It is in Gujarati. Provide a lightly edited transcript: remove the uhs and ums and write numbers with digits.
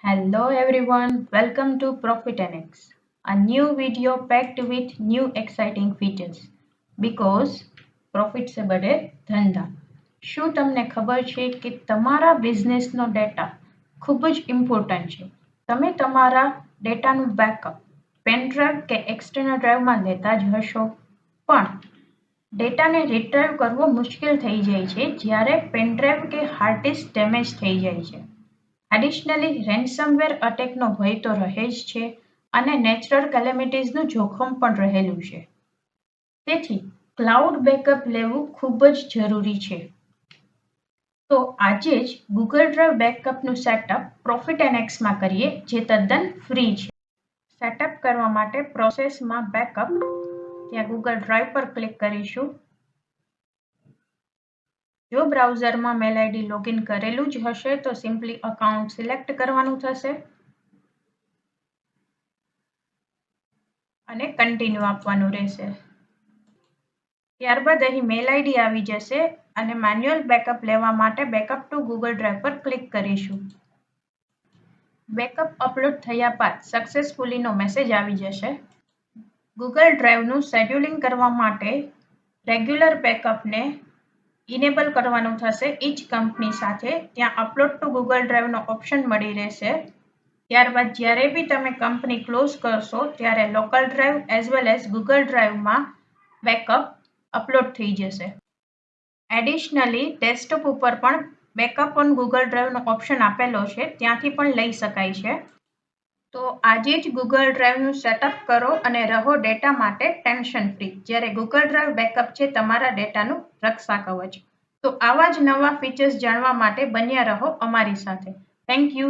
Hello everyone, welcome to Profit NX, a new video packed with new exciting features. Because profit से बढ़े ધંધા. શું તમને ખબર છે કે તમારા બિઝનેસનો ડેટા ખૂબ જ ઇમ્પોર્ટન્ટ છે. તમે તમારા ડેટાનું બેકઅપ પેન ડ્રાઈવ કે એક્સટર્નલ ડ્રાઈવમાં લેતા જ હશો, પણ ડેટાને રિટ્રાઈવ કરવો મુશ્કેલ થઈ જાય છે જ્યારે પેન ડ્રાઈવ કે હાર્ડ ડિસ્ક ડેમેજ થઈ જાય છે. એડિશનલી રેન્સમવેર અટેકનો ભય તો રહે જ છે અને નેચરલ કેલેમિટીઝનું જોખમ પણ રહેલું છે. તેથી ક્લાઉડ બેકઅપ લેવું ખૂબ જ જરૂરી છે. તો આજે જ ગૂગલ ડ્રાઈવ બેકઅપનું સેટઅપ પ્રોફિટ એનએક્સમાં કરીએ, જે તદ્દન ફ્રી છે. સેટઅપ કરવા માટે પ્રોસેસમાં બેકઅપ, ત્યાં ગૂગલ ડ્રાઈવ પર ક્લિક કરીશું. જો બ્રાઉઝરમાં મેલ આઈડી લોગિન કરેલું જ હશે તો સિમ્પલી અકાઉન્ટ સિલેક્ટ કરવાનું થશે અને કન્ટિન્યુ આપવાનું રહેશે. ત્યારબાદ અહીં મેલ આઈડી આવી જશે અને મેન્યુઅલ બેકઅપ લેવા માટે બેકઅપ ટુ ગૂગલ ડ્રાઈવ પર ક્લિક કરીશું. બેકઅપ અપલોડ થયા બાદ સક્સેસફુલીનો મેસેજ આવી જશે. ગૂગલ ડ્રાઈવનું શેડ્યુલિંગ કરવા માટે રેગ્યુલર બેકઅપને ઇનેબલ કરવાનું થશે ઈચ કંપની સાથે. ત્યાં અપલોડ ટુ ગૂગલ ડ્રાઈવનો ઓપ્શન મળી રહેશે. ત્યારબાદ જ્યારે બી તમે કંપની ક્લોઝ કરશો ત્યારે local drive as well as Google ડ્રાઈવમાં બેકઅપ અપલોડ થઈ જશે. એડિશનલી ડેસ્કટોપ ઉપર પણ બેકઅપ ઓન ગૂગલ ડ્રાઈવનો ઓપ્શન આપેલો છે, ત્યાંથી પણ લઈ શકાય છે. તો આજે જ ગૂગલ ડ્રાઈવનું સેટઅપ કરો અને રહો ડેટા માટે ટેન્શન ફ્રી, જ્યારે ગૂગલ ડ્રાઈવ બેકઅપ છે તમારા ડેટાનું રક્ષા કવચ. તો આવા જ નવા ફીચર્સ જાણવા માટે બન્યા રહો અમારી સાથે. Thank you.